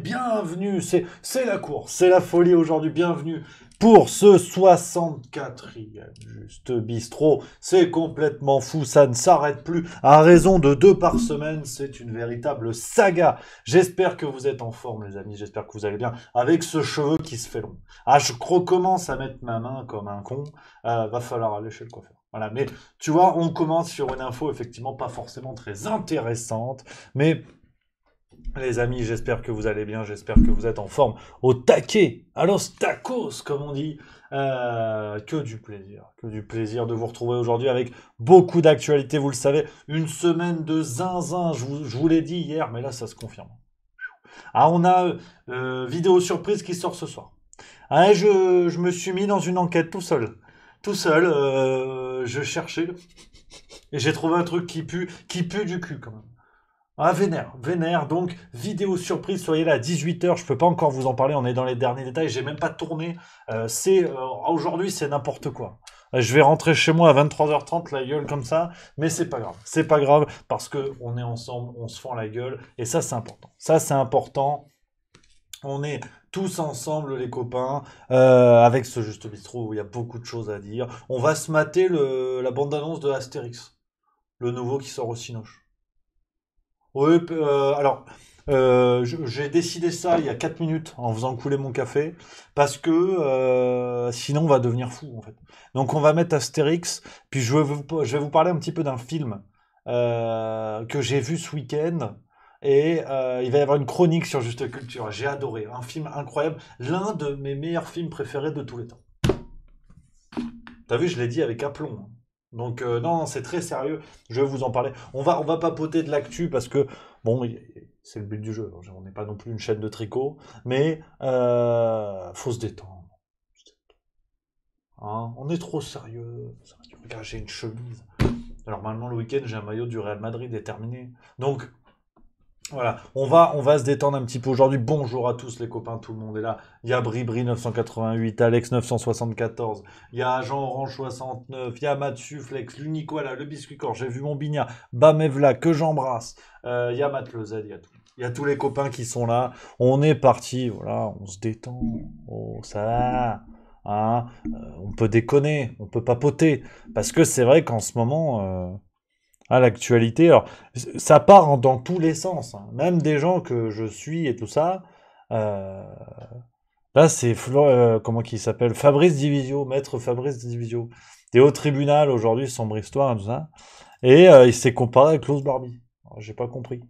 bienvenue, c'est la course, c'est la folie aujourd'hui, bienvenue pour ce 64e Juste Bistrot. C'est complètement fou, ça ne s'arrête plus, à raison de 2 par semaine, c'est une véritable saga. J'espère que vous êtes en forme les amis, j'espère que vous allez bien, avec ce cheveu qui se fait long. Ah, je recommence à mettre ma main comme un con, va falloir aller chez le coiffeur. Voilà, mais tu vois, on commence sur une info effectivement pas forcément très intéressante, mais les amis, j'espère que vous allez bien, j'espère que vous êtes en forme, au taquet, à los tacos, comme on dit. Que du plaisir de vous retrouver aujourd'hui avec beaucoup d'actualités, vous le savez. Une semaine de zinzin, je vous l'ai dit hier, mais là ça se confirme. Ah, on a vidéo surprise qui sort ce soir. Ah, je me suis mis dans une enquête tout seul. Tout seul, je cherchais et j'ai trouvé un truc qui pue du cul quand même. Ah, vénère, donc vidéo surprise, soyez là à 18h, je peux pas encore vous en parler, on est dans les derniers détails, j'ai même pas tourné, aujourd'hui c'est n'importe quoi. Je vais rentrer chez moi à 23h30, la gueule comme ça, mais c'est pas grave, parce que on est ensemble, on se fend la gueule, et ça c'est important, on est tous ensemble les copains, avec ce Juste Bistrot où il y a beaucoup de choses à dire, on va se mater la bande-annonce de Astérix, le nouveau qui sort au Cinoche. Oui, alors, j'ai décidé ça il y a 4 minutes en faisant couler mon café, parce que sinon on va devenir fou en fait. Donc on va mettre Astérix, puis je vais vous parler un petit peu d'un film que j'ai vu ce week-end, et il va y avoir une chronique sur Juste Culture. J'ai adoré, un film incroyable, l'un de mes meilleurs films préférés de tous les temps. T'as vu, je l'ai dit avec aplomb, hein. Donc non, c'est très sérieux. Je vais vous en parler. On va papoter de l'actu parce que bon, c'est le but du jeu. On n'est pas non plus une chaîne de tricot, mais faut se détendre. Hein, on est trop sérieux. Regarde, j'ai une chemise. Alors normalement le week-end j'ai un maillot du Real Madrid est terminé. Donc voilà, on va se détendre un petit peu aujourd'hui. Bonjour à tous les copains, tout le monde est là. Il y a Bribri 988, Alex 974, il y a Jean Orange 69, il y a Mathieu Flex, l'Unico là, le biscuit corps, j'ai vu mon bignat, Bamevla que j'embrasse, il y a Matt Le Z, il y a tous les copains qui sont là. On est parti, voilà, on se détend. Oh, ça va. Hein, on peut déconner, on peut papoter. Parce que c'est vrai qu'en ce moment, l'actualité, alors ça part dans tous les sens, hein. Même des gens que je suis et tout ça. euh, Là, c'est comment qu'il s'appelle? Fabrice Divisio, maître Fabrice Divisio. Et au tribunal aujourd'hui, sombre histoire et tout ça. Et il s'est comparé avec Klaus Barbie. Alors, j'ai pas compris.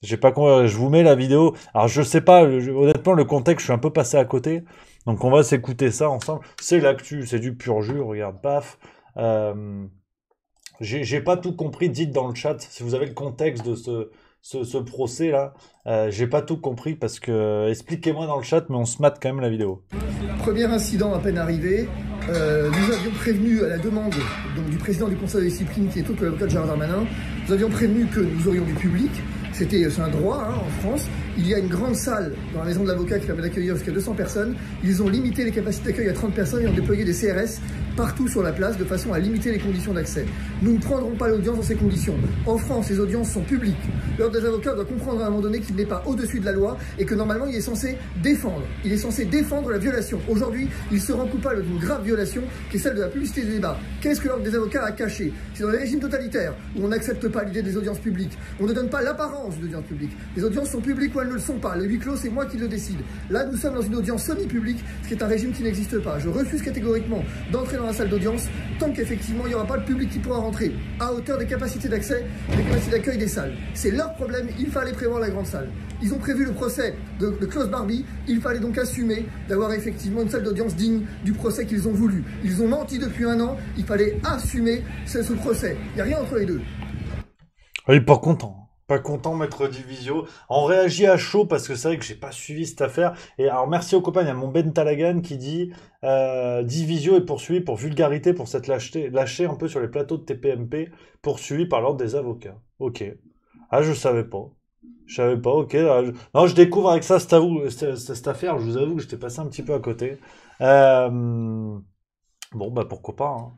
J'ai pas compris. Je vous mets la vidéo. Alors je sais pas, honnêtement le contexte, je suis un peu passé à côté. Donc on va s'écouter ça ensemble. C'est l'actu, c'est du pur jus. Regarde, paf. Euh, j'ai pas tout compris, dites dans le chat si vous avez le contexte de ce procès-là. J'ai pas tout compris parce que... expliquez-moi dans le chat, mais on se mate quand même la vidéo. Premier incident à peine arrivé, nous avions prévenu à la demande donc, du président du conseil de discipline qui est autre que l'avocat de Gérard Darmanin, nous avions prévenu que nous aurions du public. C'est un droit hein, en France. Il y a une grande salle dans la maison de l'avocat qui permet d'accueillir jusqu'à 200 personnes. Ils ont limité les capacités d'accueil à 30 personnes et ont déployé des CRS partout sur la place de façon à limiter les conditions d'accès. Nous ne prendrons pas l'audience dans ces conditions. En France, les audiences sont publiques. L'ordre des avocats doit comprendre à un moment donné qu'il n'est pas au-dessus de la loi et que normalement il est censé défendre. Il est censé défendre la violation. Aujourd'hui, il se rend coupable d'une grave violation qui est celle de la publicité des débats. Qu'est-ce que l'ordre des avocats a caché? C'est dans les régimes totalitaires où on n'accepte pas l'idée des audiences publiques. On ne donne pas l'apparence d'audience publique. Les audiences sont publiques ou elles ne le sont pas. Le huis clos, c'est moi qui le décide. Là, nous sommes dans une audience semi-publique, ce qui est un régime qui n'existe pas. Je refuse catégoriquement d'entrer dans la salle d'audience tant qu'effectivement il n'y aura pas le public qui pourra rentrer à hauteur des capacités d'accès, des capacités d'accueil des salles. C'est leur problème, il fallait prévoir la grande salle. Ils ont prévu le procès de Klaus Barbie, il fallait donc assumer d'avoir effectivement une salle d'audience digne du procès qu'ils ont voulu. Ils ont menti depuis 1 an, il fallait assumer ce procès. Il n'y a rien entre les deux. Oui, pas content. Pas content, maître Divisio. On réagit à chaud parce que c'est vrai que j'ai pas suivi cette affaire. Et alors, merci aux copains. Il y a mon Ben Talagan qui dit Divisio est poursuivi pour vulgarité pour s'être lâché un peu sur les plateaux de TPMP, poursuivi par l'ordre des avocats. Ok. Ah, je savais pas. Je savais pas, ok. Non, je découvre avec ça, cette affaire. Je vous avoue que j'étais passé un petit peu à côté. Bon, bah pourquoi pas. Hein.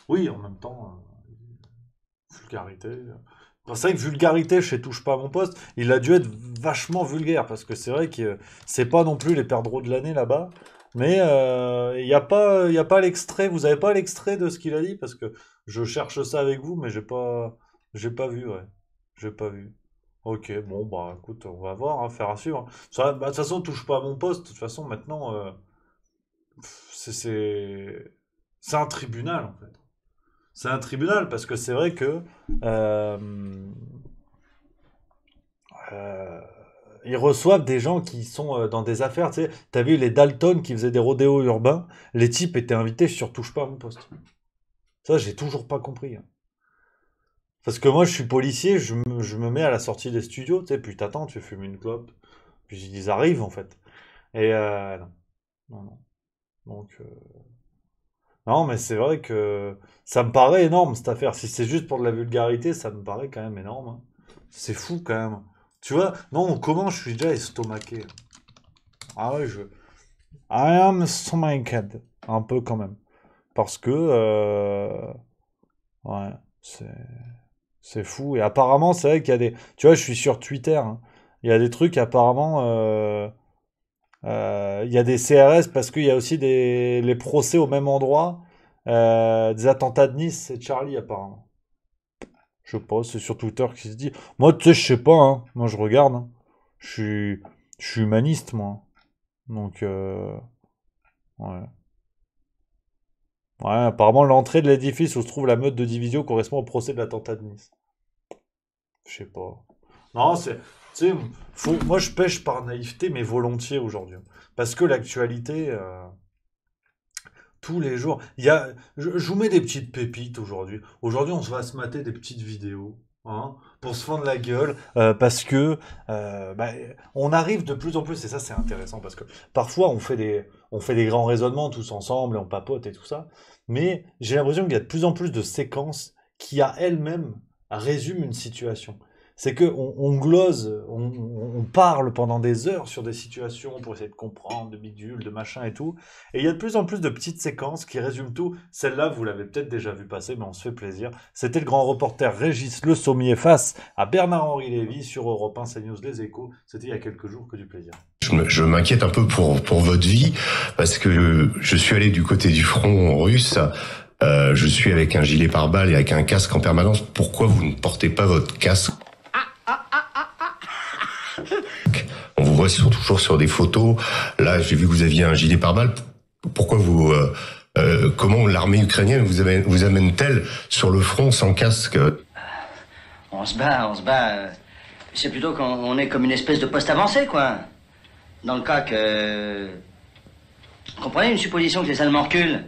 Oui, en même temps, vulgarité. C'est vrai que vulgarité chez Touche pas à mon poste, il a dû être vachement vulgaire, parce que c'est vrai que c'est pas non plus les perdreaux de l'année là-bas. Mais il y a pas l'extrait, vous avez pas l'extrait de ce qu'il a dit, parce que je cherche ça avec vous, mais j'ai pas vu, ouais. J'ai pas vu. Ok, bon, bah écoute, on va voir, hein, faire à suivre. Ça, bah, de toute façon, touche pas à mon poste, de toute façon, maintenant, c'est un tribunal, en fait. C'est un tribunal, parce que c'est vrai que euh, euh, ils reçoivent des gens qui sont dans des affaires, tu sais. T'as vu les Dalton qui faisaient des rodéos urbains, les types étaient invités sur Touche pas à mon poste. Ça, j'ai toujours pas compris, hein. Parce que moi, je suis policier, je me mets à la sortie des studios, tu sais, puis t'attends, tu fumes une clope, puis ils arrivent, en fait. Et non, non, non. Donc, non, mais c'est vrai que ça me paraît énorme, cette affaire. Si c'est juste pour de la vulgarité, ça me paraît quand même énorme, hein. C'est fou, quand même. Tu vois, non, comment je suis déjà estomaqué. Ah ouais, I am stomachated. Un peu, quand même. Parce que, ouais, c'est... C'est fou. Et apparemment, c'est vrai qu'il y a des... Tu vois, je suis sur Twitter, hein. Il y a des trucs, apparemment... il y a des CRS parce qu'il y a aussi les procès au même endroit. Des attentats de Nice, c'est Charlie, apparemment. Je sais pas, c'est sur Twitter qui se dit. Moi, tu sais, je sais pas, hein. Moi, je regarde, hein. Je suis, je suis humaniste, moi. Donc, ouais. Ouais, apparemment, l'entrée de l'édifice où se trouve la meute de division correspond au procès de l'attentat de Nice. Je sais pas. Non, c'est. Tu sais, moi je pêche par naïveté, mais volontiers aujourd'hui. Parce que l'actualité, tous les jours. Je vous mets des petites pépites aujourd'hui. Aujourd'hui, on se va se mater des petites vidéos. Hein, pour se fendre la gueule, parce que bah, on arrive de plus en plus, et ça c'est intéressant, parce que parfois on fait des grands raisonnements tous ensemble, et on papote et tout ça, mais j'ai l'impression qu'il y a de plus en plus de séquences qui à elles-mêmes résument une situation. C'est que on glose, on parle pendant des heures sur des situations pour essayer de comprendre, de bidule, de machin et tout, et il y a de plus en plus de petites séquences qui résument tout. Celle-là, vous l'avez peut-être déjà vu passer, mais on se fait plaisir. C'était le grand reporter Régis Le Sommier face à Bernard-Henri Lévy sur Europe 1, CNews, Les Échos. C'était il y a quelques jours, que du plaisir. Je m'inquiète un peu pour votre vie, parce que je suis allé du côté du front russe. Je suis avec un gilet pare-balles et avec un casque en permanence. Pourquoi vous ne portez pas votre casque? On vous voit toujours sur des photos. Là, j'ai vu que vous aviez un gilet pare-balles. Pourquoi comment l'armée ukrainienne vous amène-t-elle sur le front sans casque? On se bat. C'est plutôt qu'on est comme une espèce de poste avancé, quoi. Dans le cas que... Comprenez, une supposition que les Allemands reculent.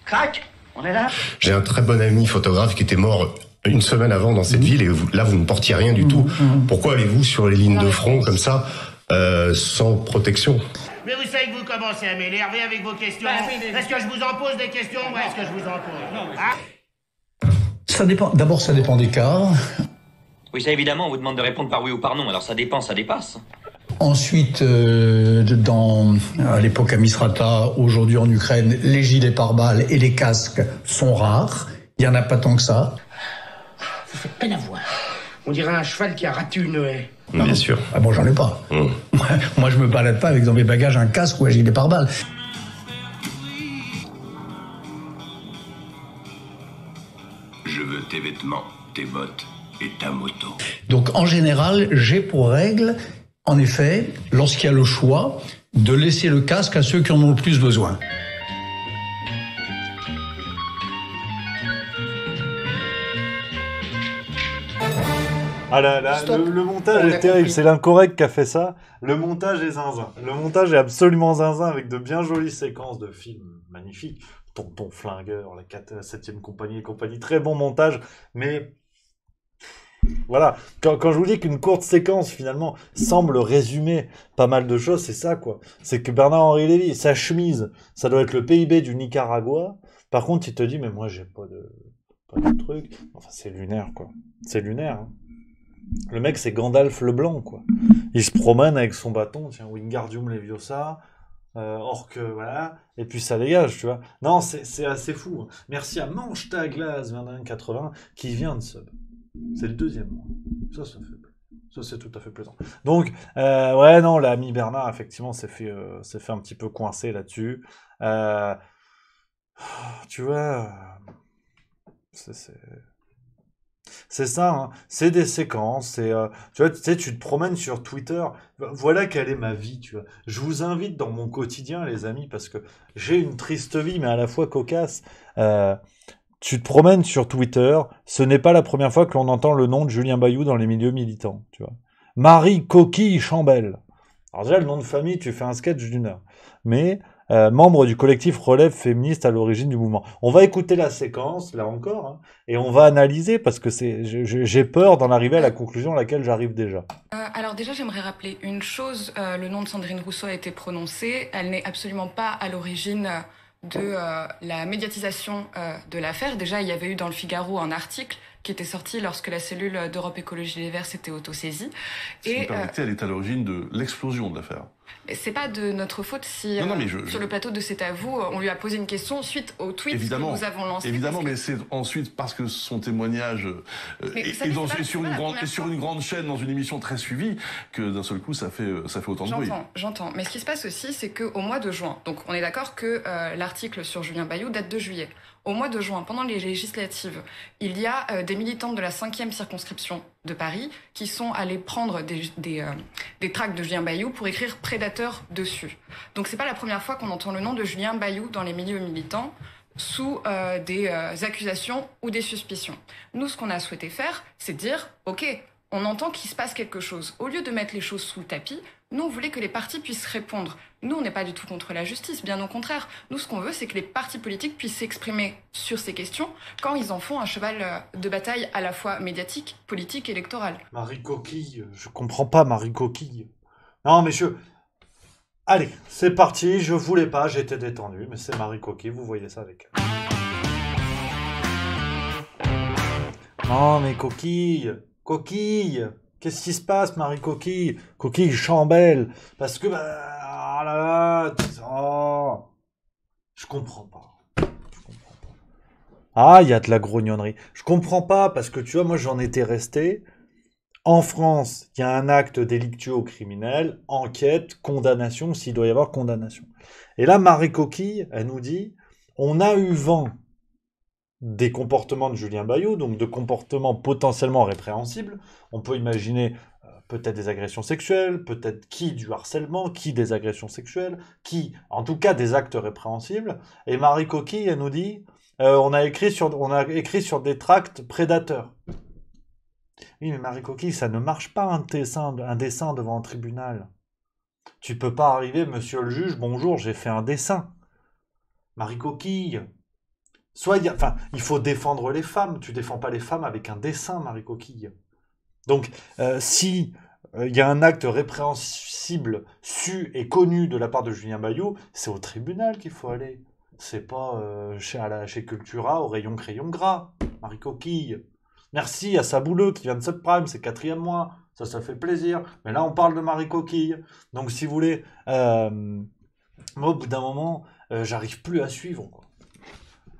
Crac, on est là. J'ai un très bon ami photographe qui était mort une semaine avant dans cette ville, et là vous ne portiez rien du tout. Pourquoi allez-vous sur les lignes de front comme ça, sans protection? Mais vous savez que vous commencez à m'énerver avec vos questions. Est-ce que je vous en pose des questions ou est-ce que je vous en pose? Ça dépend. D'abord, ça dépend des cas. Oui, ça évidemment, on vous demande de répondre par oui ou par non. Alors ça dépend, ça dépasse. Ensuite, à l'époque à Misrata, aujourd'hui en Ukraine, les gilets pare-balles et les casques sont rares. Il n'y en a pas tant que ça. Vous faites peine à voir. On dirait un cheval qui a raté une haie. Bien sûr. Ah bon, j'en ai pas. Moi, je me balade pas avec dans mes bagages un casque ou un gilet pare-balles. Je veux tes vêtements, tes bottes et ta moto. Donc, en général, j'ai pour règle, en effet, lorsqu'il y a le choix, de laisser le casque à ceux qui en ont le plus besoin. Ah là là, le montage est terrible, c'est l'incorrect qui a fait ça. Le montage est zinzin. Le montage est absolument zinzin avec de bien jolies séquences de films magnifiques. Tonton Flingueur, la 7e compagnie et compagnie, très bon montage, mais voilà, quand je vous dis qu'une courte séquence finalement semble résumer pas mal de choses, c'est ça quoi. C'est que Bernard-Henri Lévy, sa chemise, ça doit être le PIB du Nicaragua. Par contre, il te dit, mais moi j'ai pas de truc. Enfin, c'est lunaire quoi. C'est lunaire, hein. Le mec, c'est Gandalf le Blanc, quoi. Il se promène avec son bâton, tiens, Wingardium Leviosa, orque, voilà, et puis ça dégage, tu vois. Non, c'est assez fou. Merci à Mange ta glace 2180 qui vient de sub. C'est le deuxième mois. Ça fait... Ça, c'est tout à fait plaisant. Donc, ouais, non, l'ami Bernard, effectivement, s'est fait un petit peu coincer là-dessus. Tu vois, c'est ça, hein. C'est des séquences. Tu vois, tu sais, tu te promènes sur Twitter. Voilà quelle est ma vie, tu vois. Je vous invite dans mon quotidien, les amis, parce que j'ai une triste vie, mais à la fois cocasse. Tu te promènes sur Twitter, ce n'est pas la première fois que l'on entend le nom de Julien Bayou dans les milieux militants, tu vois. Marie Coquille Chambel. Alors déjà, le nom de famille, tu fais un sketch d'une heure. Mais, membre du collectif Relève féministe à l'origine du mouvement. On va écouter la séquence, là encore, hein, et on va analyser, parce que j'ai peur d'en arriver à la conclusion à laquelle j'arrive déjà. Alors déjà, j'aimerais rappeler une chose. Le nom de Sandrine Rousseau a été prononcé. Elle n'est absolument pas à l'origine de la médiatisation de l'affaire. Déjà, il y avait eu dans le Figaro un article qui était sorti lorsque la cellule d'Europe Écologie Les Verts s'était autosaisie. Si vous permettez, elle est à l'origine de l'explosion de l'affaire. C'est pas de notre faute si, sur le plateau de C'est à vous, on lui a posé une question suite au tweet que nous avons lancé. Évidemment, mais c'est ensuite parce que son témoignage est sur une grande chaîne, dans une émission très suivie, que d'un seul coup, ça fait autant de bruit. J'entends. Mais ce qui se passe aussi, c'est qu'au mois de juin, donc on est d'accord que l'article sur Julien Bayou date de juillet. Au mois de juin, pendant les législatives, il y a des militantes de la 5e circonscription de Paris qui sont allées prendre des tracts de Julien Bayou pour écrire prédateur dessus. Donc c'est pas la première fois qu'on entend le nom de Julien Bayou dans les milieux militants sous des accusations ou des suspicions. Nous, ce qu'on a souhaité faire, c'est dire, ok, on entend qu'il se passe quelque chose. Au lieu de mettre les choses sous le tapis, nous, on voulait que les partis puissent répondre. Nous, on n'est pas du tout contre la justice, bien au contraire. Nous, ce qu'on veut, c'est que les partis politiques puissent s'exprimer sur ces questions quand ils en font un cheval de bataille à la fois médiatique, politique et électoral. Marie Coquille, je comprends pas Marie Coquille. Non, mais Allez, c'est parti, je voulais pas, j'étais détendu, mais c'est Marie Coquille, vous voyez ça avec elle. Non, mais Coquille, qu'est-ce qui se passe, Marie Coquille? Coquille Chambel, parce que, oh là là, je comprends pas. Ah, il y a de la grognonnerie. Je comprends pas, parce que tu vois, moi j'en étais resté. En France, il y a un acte délictueux ou criminel, enquête, condamnation, s'il doit y avoir condamnation. Et là, Marie Coquille, elle nous dit, on a eu vent des comportements de Julien Bayou, donc de comportements potentiellement répréhensibles. On peut imaginer peut-être des agressions sexuelles, peut-être du harcèlement, des agressions sexuelles, en tout cas des actes répréhensibles. Et Marie Coquille, elle nous dit, on a écrit sur des tracts prédateurs. Oui, mais Marie Coquille, ça ne marche pas un dessin devant un tribunal. Tu peux pas arriver, monsieur le juge, bonjour, j'ai fait un dessin. Marie Coquille, il faut défendre les femmes. Tu défends pas les femmes avec un dessin, Marie Coquille. Donc, si il y a un acte répréhensible, su et connu de la part de Julien Bayou, c'est au tribunal qu'il faut aller. C'est pas chez Cultura, au rayon crayon gras, Marie Coquille. Merci à Sabouleux qui vient de Subprime, c'est 4e mois, ça fait plaisir. Mais là, on parle de Marie Coquille. Donc, si vous voulez, moi, au bout d'un moment, j'arrive plus à suivre, quoi.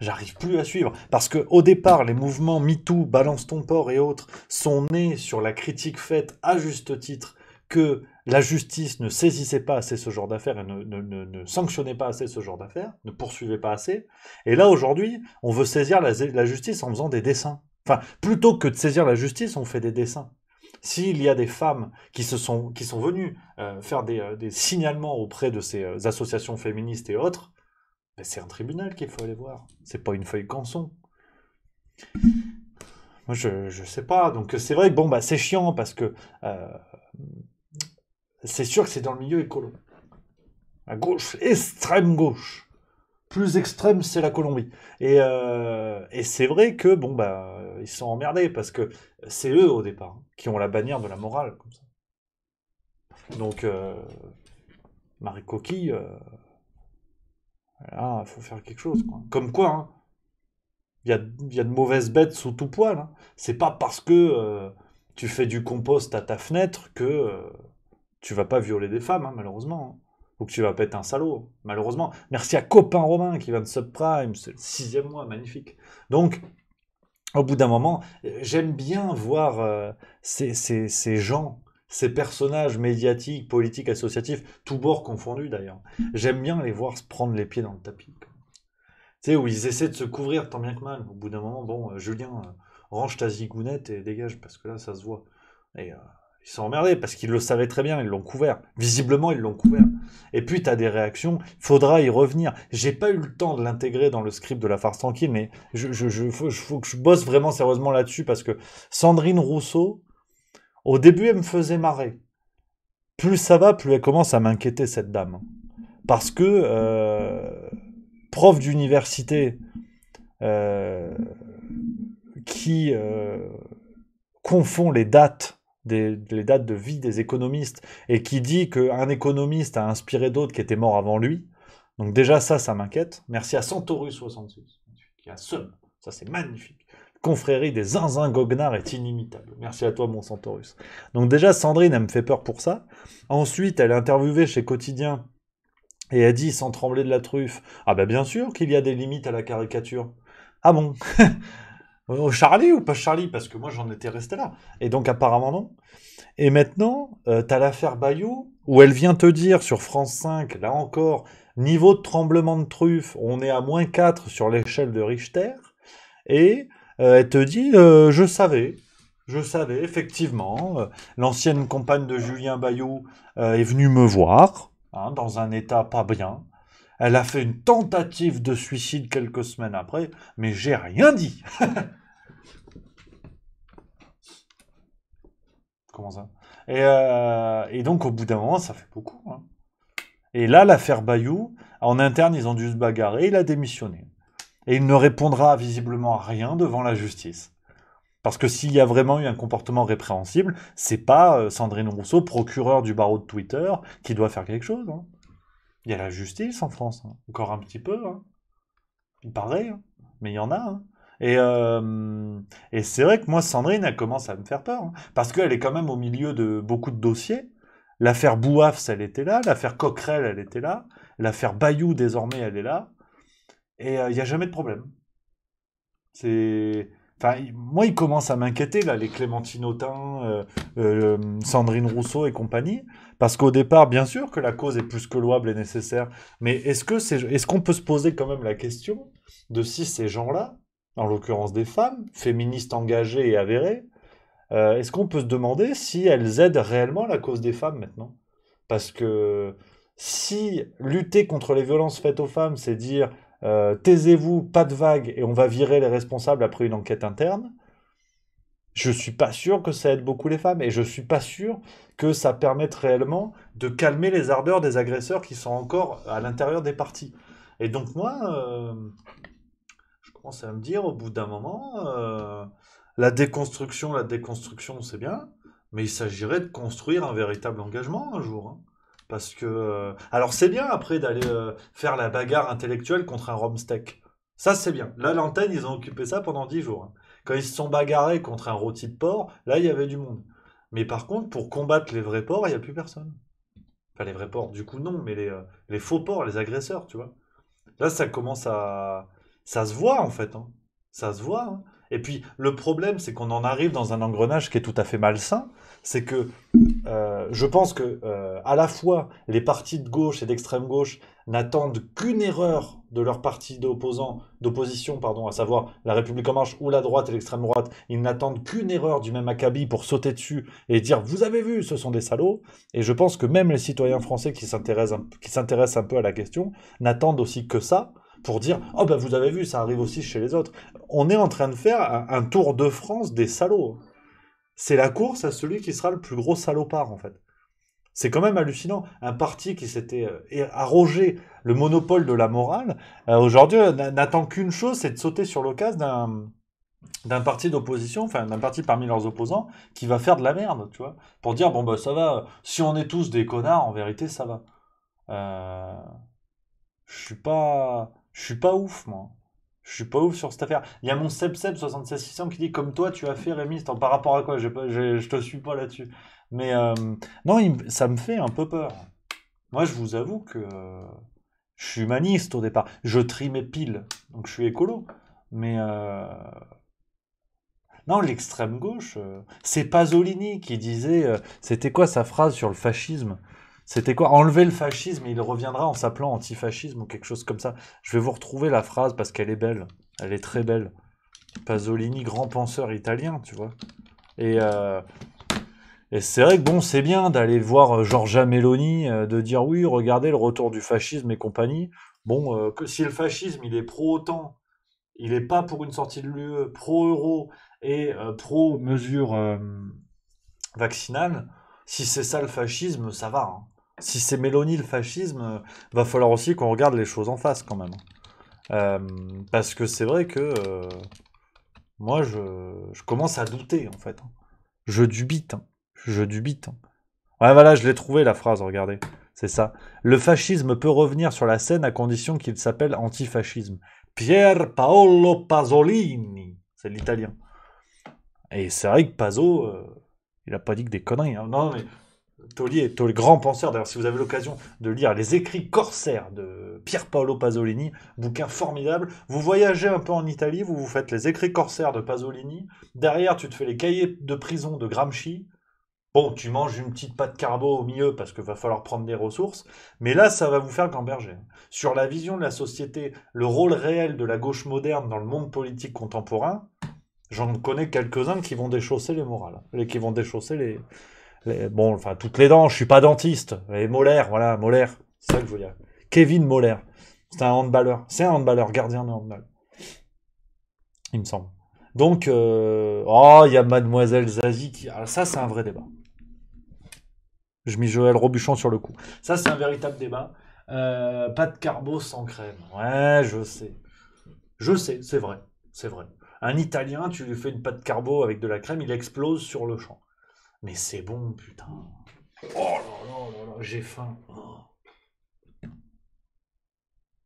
J'arrive plus à suivre. Parce qu'au départ, les mouvements MeToo, Balance ton port et autres sont nés sur la critique faite à juste titre que la justice ne saisissait pas assez ce genre d'affaires et ne sanctionnait pas assez ce genre d'affaires, ne poursuivait pas assez. Et là, aujourd'hui, on veut saisir la justice en faisant des dessins. Enfin, plutôt que de saisir la justice, on fait des dessins. S'il y a des femmes qui sont venues faire des signalements auprès de ces associations féministes et autres, ben c'est un tribunal qu'il faut aller voir. C'est pas une feuille canson. Moi, je sais pas. Donc, c'est vrai que c'est chiant parce que c'est sûr que c'est dans le milieu écolo. À gauche, extrême gauche. Plus extrême, c'est la Colombie. Et c'est vrai que, ils sont emmerdés parce que c'est eux, au départ, qui ont la bannière de la morale, comme ça. Donc, Marie Coquille, il faut faire quelque chose, quoi. Comme quoi, hein, y a de mauvaises bêtes sous tout poil. Hein. C'est pas parce que tu fais du compost à ta fenêtre que tu vas pas violer des femmes, hein, malheureusement. Hein. Ou que tu vas pas être un salaud, malheureusement. Merci à Copain Romain qui vient de Subprime, c'est le 6e mois, magnifique. Donc, au bout d'un moment, j'aime bien voir ces gens, ces personnages médiatiques, politiques, associatifs, tous bords confondus d'ailleurs. J'aime bien les voir se prendre les pieds dans le tapis. Tu sais, où ils essaient de se couvrir tant bien que mal. Au bout d'un moment, bon, Julien, range ta zigounette et dégage, parce que là, ça se voit. Et ils sont emmerdés, parce qu'ils le savaient très bien, ils l'ont couvert. Visiblement, ils l'ont couvert. Et puis, t'as des réactions, faudra y revenir. J'ai pas eu le temps de l'intégrer dans le script de La Farce Tranquille, mais faut que je bosse vraiment sérieusement là-dessus, parce que Sandrine Rousseau, au début, elle me faisait marrer. Plus ça va, plus elle commence à m'inquiéter, cette dame. Parce que... prof d'université qui confond les dates de vie des économistes et qui dit qu'un économiste a inspiré d'autres qui étaient morts avant lui. Donc déjà ça m'inquiète. Merci à Santorus66 qui a seum. Ça c'est magnifique. Confrérie des zinzins goguenards est inimitable. Merci à toi mon Santorus. Donc déjà Sandrine elle me fait peur pour ça. Ensuite elle est interviewée chez Quotidien. Et elle dit, sans trembler de la truffe, ah ben bien sûr qu'il y a des limites à la caricature. Ah bon Charlie ou pas Charlie? Parce que moi j'en étais resté là. Et donc apparemment non. Et maintenant, t'as l'affaire Bayou, où elle vient te dire sur France 5, là encore, niveau de tremblement de truffe, on est à -4 sur l'échelle de Richter. Et elle te dit, je savais, effectivement, l'ancienne compagne de Julien Bayou est venue me voir. Dans un état pas bien. Elle a fait une tentative de suicide quelques semaines après, mais j'ai rien dit. Comment ça? Et donc, au bout d'un moment, ça fait beaucoup. Et là, l'affaire Bayou, en interne, ils ont dû se bagarrer, il a démissionné. Et il ne répondra visiblement à rien devant la justice. Parce que s'il y a vraiment eu un comportement répréhensible, c'est pas Sandrine Rousseau, procureure du barreau de Twitter, qui doit faire quelque chose. Il y a la justice en France, encore un petit peu. Il paraît, mais il y en a. Et c'est vrai que moi, Sandrine, elle commence à me faire peur. Parce qu'elle est quand même au milieu de beaucoup de dossiers. L'affaire Bouafs, elle était là. L'affaire Coquerel, elle était là. L'affaire Bayou, désormais, elle est là. Et il n'y a jamais de problème. Enfin, moi, il commence à m'inquiéter, là, les Clémentine Autain, Sandrine Rousseau et compagnie, parce qu'au départ, bien sûr que la cause est plus que louable et nécessaire, mais est-ce qu'on peut se poser quand même la question de si ces gens-là, en l'occurrence des femmes, féministes engagées et avérées, est-ce qu'on peut se demander si elles aident réellement la cause des femmes maintenant? Parce que si lutter contre les violences faites aux femmes, c'est dire... taisez-vous, pas de vague, et on va virer les responsables après une enquête interne, je suis pas sûr que ça aide beaucoup les femmes, et je suis pas sûr que ça permette réellement de calmer les ardeurs des agresseurs qui sont encore à l'intérieur des partis. Et donc moi, je commence à me dire, au bout d'un moment, la déconstruction, c'est bien, mais il s'agirait de construire un véritable engagement un jour, Parce que... alors c'est bien après d'aller faire la bagarre intellectuelle contre un Romsteak. Ça c'est bien. Là l'antenne ils ont occupé ça pendant 10 jours. Quand ils se sont bagarrés contre un rôti de porc, là il y avait du monde. Mais par contre pour combattre les vrais porcs, il n'y a plus personne. Enfin les vrais porcs, du coup non, mais les faux porcs, les agresseurs, tu vois. Là ça commence à... ça se voit en fait. Ça se voit. Et puis le problème c'est qu'on en arrive dans un engrenage qui est tout à fait malsain. C'est que je pense que à la fois les partis de gauche et d'extrême gauche n'attendent qu'une erreur de leur parti d'opposition, à savoir la République en marche ou la droite et l'extrême droite. Ils n'attendent qu'une erreur du même acabit pour sauter dessus et dire vous avez vu, ce sont des salauds. Et je pense que même les citoyens français qui s'intéressent un peu à la question n'attendent aussi que ça pour dire oh ben vous avez vu, ça arrive aussi chez les autres. On est en train de faire un tour de France des salauds. C'est la course à celui qui sera le plus gros salopard, en fait. C'est quand même hallucinant. Un parti qui s'était arrogé le monopole de la morale, aujourd'hui, n'attend qu'une chose, c'est de sauter sur l'occasion d'un parti d'opposition, enfin d'un parti parmi leurs opposants, qui va faire de la merde, tu vois. Pour dire, bon, bah ça va, si on est tous des connards, en vérité, ça va. Je suis pas ouf, moi. Je suis pas ouf sur cette affaire. Il y a mon Sebseb76600 qui dit comme toi tu as fait Rémi, par rapport à quoi je te suis pas là-dessus. Mais non, ça me fait un peu peur. Moi je vous avoue que je suis humaniste au départ. Je trie mes piles, donc je suis écolo. Mais Non, l'extrême gauche, c'est Pasolini qui disait... c'était quoi sa phrase sur le fascisme? C'était quoi? Enlever le fascisme, il reviendra en s'appelant antifascisme ou quelque chose comme ça. Je vais vous retrouver la phrase parce qu'elle est belle. Elle est très belle. Pasolini, grand penseur italien, tu vois. Et c'est vrai que bon, c'est bien d'aller voir Giorgia Meloni, de dire oui, regardez le retour du fascisme et compagnie. Bon, que si le fascisme, il est pro-OTAN, il n'est pas pour une sortie de l'UE, pro-euro et pro-mesures vaccinales, si c'est ça le fascisme, ça va. Hein. Si c'est Meloni le fascisme, va falloir aussi qu'on regarde les choses en face quand même. Parce que c'est vrai que moi, je commence à douter en fait. Je dubite. Je dubite. Ouais, voilà, je l'ai trouvé la phrase, regardez. C'est ça. Le fascisme peut revenir sur la scène à condition qu'il s'appelle antifascisme. Pier Paolo Pasolini. C'est l'italien. Et c'est vrai que Paso, il a pas dit que des conneries. Hein. Non, mais Tolli, grand penseur. D'ailleurs, si vous avez l'occasion de lire les écrits corsaires de Pier Paolo Pasolini, bouquin formidable, vous voyagez un peu en Italie, vous vous faites les écrits corsaires de Pasolini. Derrière, tu te fais les cahiers de prison de Gramsci. Bon, tu manges une petite pâte carbo au milieu parce qu'il va falloir prendre des ressources, mais là, ça va vous faire gamberger. Sur la vision de la société, le rôle réel de la gauche moderne dans le monde politique contemporain, j'en connais quelques-uns qui vont déchausser les morales, qui vont déchausser bon, enfin, toutes les dents, je suis pas dentiste, les molaires, voilà, molaires, c'est ça que je veux dire. Kevin Moller, c'est un handballeur, gardien de handball, il me semble. Donc, il y a Mademoiselle Zazie qui... Alors ça, c'est un vrai débat. Je mis Joël Robuchon sur le coup. Ça, c'est un véritable débat. Pas de carbo sans crème. Ouais, je sais. Je sais, c'est vrai. C'est vrai. Un Italien, tu lui fais une pâte carbo avec de la crème, il explose sur le champ. Mais c'est bon, putain. Oh là là, j'ai faim. Oh.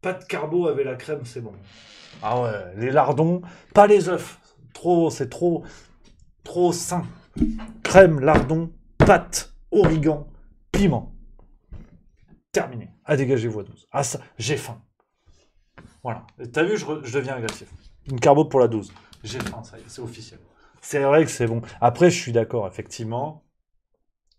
Pâte carbo avec la crème, c'est bon. Ah ouais, les lardons, pas les œufs. C'est trop sain. Crème, lardon, pâte, origan, piment. Terminé. Ah, dégagez-vous à 12. Ah, ça, j'ai faim. Voilà. T'as vu, je deviens agressif. Une carbo pour la 12. J'ai faim, ça y est, c'est officiel. C'est vrai que c'est bon. Après, je suis d'accord, effectivement.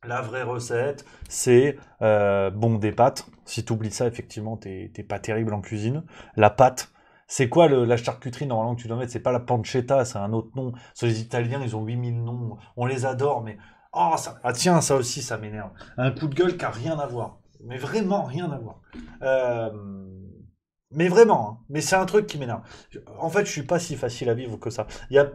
La vraie recette, c'est des pâtes. Si tu oublies ça, effectivement, t'es pas terrible en cuisine. La pâte. C'est quoi la charcuterie normalement que tu dois mettre? C'est pas la pancetta, c'est un autre nom. Les Italiens, ils ont 8000 noms. On les adore, mais... Oh, ça... Ah tiens, ça aussi, ça m'énerve. Un coup de gueule qui a rien à voir. Mais vraiment, rien à voir. Mais vraiment, hein. Mais c'est un truc qui m'énerve. En fait, je suis pas si facile à vivre que ça. Il y a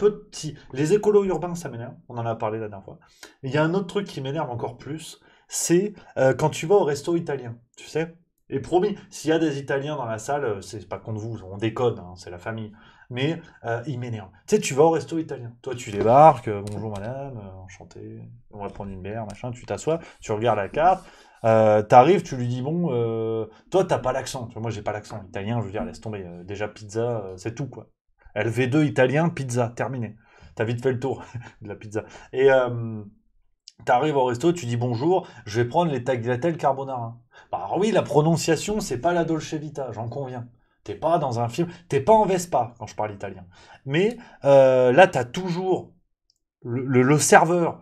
les écolos urbains, ça m'énerve. On en a parlé la dernière fois. Il y a un autre truc qui m'énerve encore plus, c'est quand tu vas au resto italien, tu sais. Et promis, s'il y a des Italiens dans la salle, c'est pas contre vous, on déconne, hein, c'est la famille. Mais ils m'énervent. Tu sais, tu vas au resto italien. Toi, tu débarques, bonjour madame, enchanté, on va prendre une bière, machin, tu t'assois, tu regardes la carte, t'arrives, tu lui dis, bon, toi, t'as pas l'accent. Tu vois, moi, j'ai pas l'accent italien, je veux dire, laisse tomber. Déjà, pizza, c'est tout, quoi. LV2 italien, pizza, terminé. T'as vite fait le tour de la pizza. Et t'arrives au resto, tu dis bonjour, je vais prendre les tagliatelles carbonara. Bah oui, la prononciation, c'est pas la Dolce Vita, j'en conviens. T'es pas dans un film, t'es pas en Vespa quand je parle italien. Mais là, t'as toujours le serveur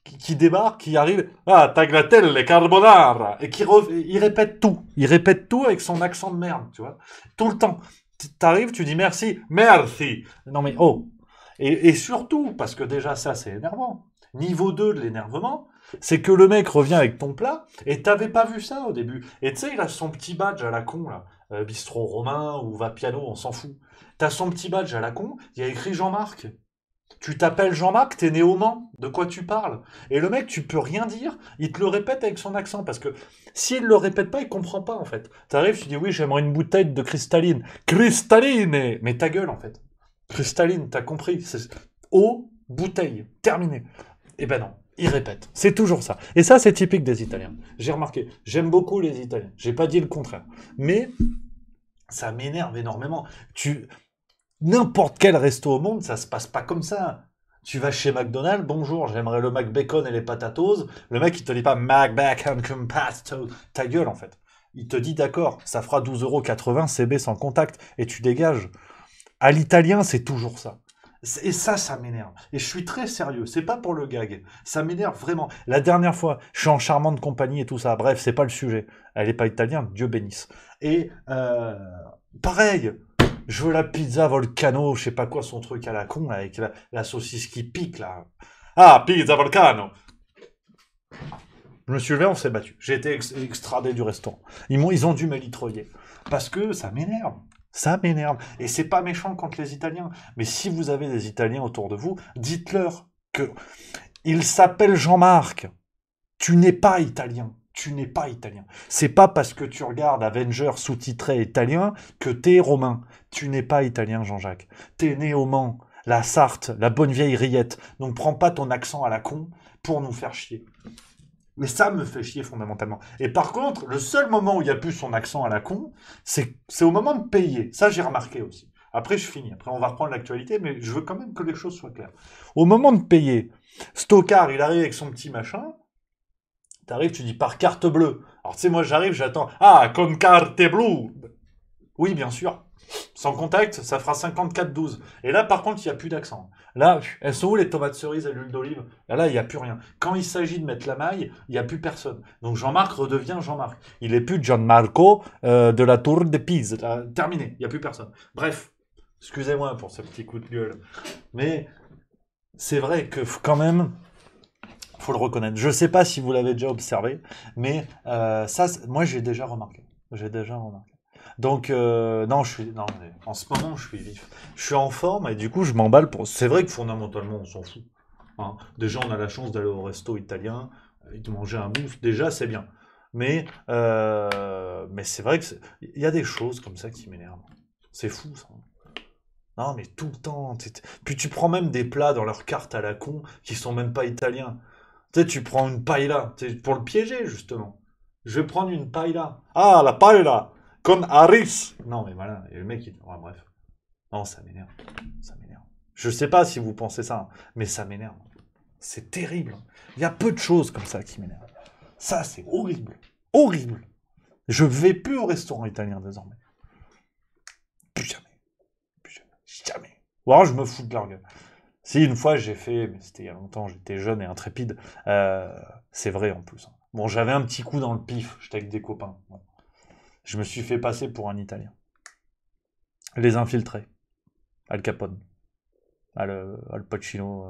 qui débarque, qui arrive, ah, tagliatelle carbonara, et il répète tout. Il répète tout avec son accent de merde, tu vois. Tout le temps. T'arrives, tu dis merci, merci. Non mais, oh. Et surtout, parce que déjà ça, c'est énervant. Niveau 2 de l'énervement, c'est que le mec revient avec ton plat, et t'avais pas vu ça au début. Et tu sais, il a son petit badge à la con, là. Bistrot romain ou Vapiano, on s'en fout. T'as son petit badge à la con, il y a écrit Jean-Marc. Tu t'appelles Jean-Marc, t'es né au Mans, de quoi tu parles? Et le mec, tu peux rien dire, il te le répète avec son accent, parce que s'il le répète pas, il comprend pas, en fait. T'arrives, tu dis, oui, j'aimerais une bouteille de cristalline. Cristalline! Mais ta gueule, en fait. Cristalline, t'as compris. C'est eau, bouteille, terminé. Eh ben non, il répète. C'est toujours ça. Et ça, c'est typique des Italiens. J'ai remarqué, j'aime beaucoup les Italiens. J'ai pas dit le contraire. Mais ça m'énerve énormément. N'importe quel resto au monde, ça se passe pas comme ça. Tu vas chez McDonald's, bonjour, j'aimerais le McBacon et les patatos. Le mec, il te dit pas McBacon cum pasto. Ta gueule, en fait. Il te dit d'accord, ça fera 12,80 € CB sans contact, et tu dégages. À l'italien, c'est toujours ça. Et ça m'énerve. Et je suis très sérieux. C'est pas pour le gag. Ça m'énerve vraiment. La dernière fois, je suis en charmante compagnie et tout ça. Bref, c'est pas le sujet. Elle est pas italienne, Dieu bénisse. Et pareil, je veux la pizza Volcano, je sais pas quoi, son truc à la con, là, avec la saucisse qui pique, là. Ah, pizza Volcano. Je me suis levé, on s'est battu. J'ai été extradé du restaurant. Ils ont dû m'élitroyer. Parce que ça m'énerve. Ça m'énerve. Et c'est pas méchant contre les Italiens. Mais si vous avez des Italiens autour de vous, dites-leur que il s'appelle Jean-Marc. Tu n'es pas italien. Tu n'es pas italien. C'est pas parce que tu regardes Avengers sous-titré italien que t'es romain. Tu n'es pas italien, Jean-Jacques. T'es né au Mans, la Sarthe, la bonne vieille rillette. Donc prends pas ton accent à la con pour nous faire chier. Mais ça me fait chier fondamentalement. Et par contre, le seul moment où il n'y a plus son accent à la con, c'est au moment de payer. Ça, j'ai remarqué aussi. Après, je finis. Après, on va reprendre l'actualité, mais je veux quand même que les choses soient claires. Au moment de payer, Stockard, il arrive avec son petit machin. T'arrives, tu dis par carte bleue. Alors, tu sais, moi, j'arrive, j'attends. Ah, con carte bleue. Oui, bien sûr. Sans contact, ça fera 54,12. Et là, par contre, il n'y a plus d'accent. Là, elles sont où les tomates cerises et l'huile d'olive? Là, il n'y a plus rien. Quand il s'agit de mettre la maille, il n'y a plus personne. Donc Jean-Marc redevient Jean-Marc. Il n'est plus Gianmarco de la Tour de Pise. Terminé, il n'y a plus personne. Bref, excusez-moi pour ce petit coup de gueule. Mais c'est vrai que quand même, faut le reconnaître. Je ne sais pas si vous l'avez déjà observé, mais ça, moi, j'ai déjà remarqué. Donc, non, en ce moment, je suis vif. Je suis en forme et du coup, je m'emballe pour... C'est vrai que fondamentalement, on s'en fout. Hein. Déjà, on a la chance d'aller au resto italien et de manger un bouffe. Déjà, c'est bien. Mais c'est vrai que il y a des choses comme ça qui m'énervent. C'est fou, ça. Non, mais tout le temps. Puis tu prends même des plats dans leur carte à la con qui sont même pas italiens. Tu sais, tu prends une paella pour le piéger, justement. Je vais prendre une paella. Ah, la paella con Harris. Non, mais voilà. Et le mec, ouais, bref. Non, ça m'énerve. Ça m'énerve. Je sais pas si vous pensez ça, mais ça m'énerve. C'est terrible. Il y a peu de choses comme ça qui m'énervent. Ça, c'est horrible. Horrible. Je vais plus au restaurant italien désormais. Plus jamais. Jamais. Ou alors je me fous de leur gueule. Si une fois j'ai fait, mais c'était il y a longtemps, j'étais jeune et intrépide, c'est vrai en plus. Bon, j'avais un petit coup dans le pif, j'étais avec des copains. Ouais. Je me suis fait passer pour un Italien. Les infiltrés. Al Capone. Al Pacino.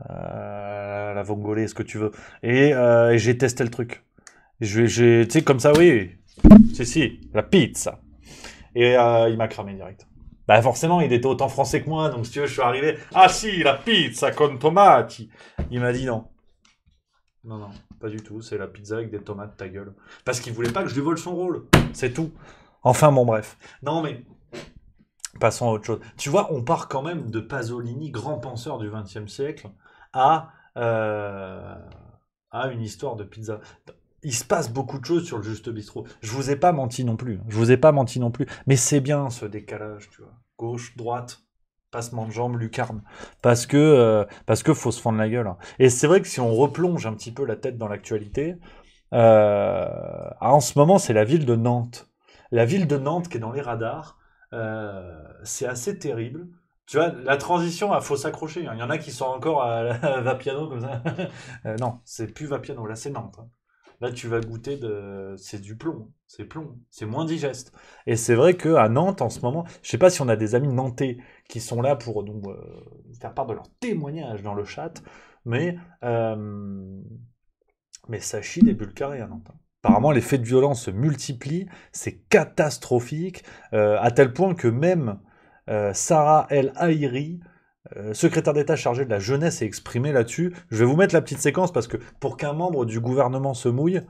La Vongole, ce que tu veux. Et j'ai testé le truc. Tu sais, comme ça, oui. Si, la pizza. Et il m'a cramé direct. Bah forcément, il était autant français que moi, donc si tu veux, je suis arrivé. Ah si, la pizza con tomati. Il m'a dit non. Non, pas du tout. C'est la pizza avec des tomates, ta gueule. Parce qu'il voulait pas que je lui vole son rôle. C'est tout. Enfin bon, bref. Non mais passons à autre chose. Tu vois, on part quand même de Pasolini, grand penseur du XXe siècle, à une histoire de pizza. Il se passe beaucoup de choses sur le Juste Bistrot. Je vous ai pas menti non plus. Mais c'est bien ce décalage, tu vois. Gauche, droite, passement de jambes, lucarne. Parce que faut se fendre la gueule. Et c'est vrai que si on replonge un petit peu la tête dans l'actualité, en ce moment, c'est la ville de Nantes. La ville de Nantes qui est dans les radars, c'est assez terrible. Tu vois, la transition, faut s'accrocher. Il y en a qui sont encore à Vapiano comme ça. Non, c'est plus Vapiano, là c'est Nantes. Là, tu vas goûter c'est du plomb. C'est plomb. C'est moins digeste. Et c'est vrai qu'à Nantes, en ce moment, je sais pas si on a des amis nantais qui sont là pour nous faire part de leur témoignage dans le chat, mais ça chie des bulles carrées à Nantes. Apparemment, les faits de violence se multiplient. C'est catastrophique, à tel point que même Sarah El Haïry, secrétaire d'État chargé de la jeunesse, est exprimé là-dessus. Je vais vous mettre la petite séquence parce que pour qu'un membre du gouvernement se mouille,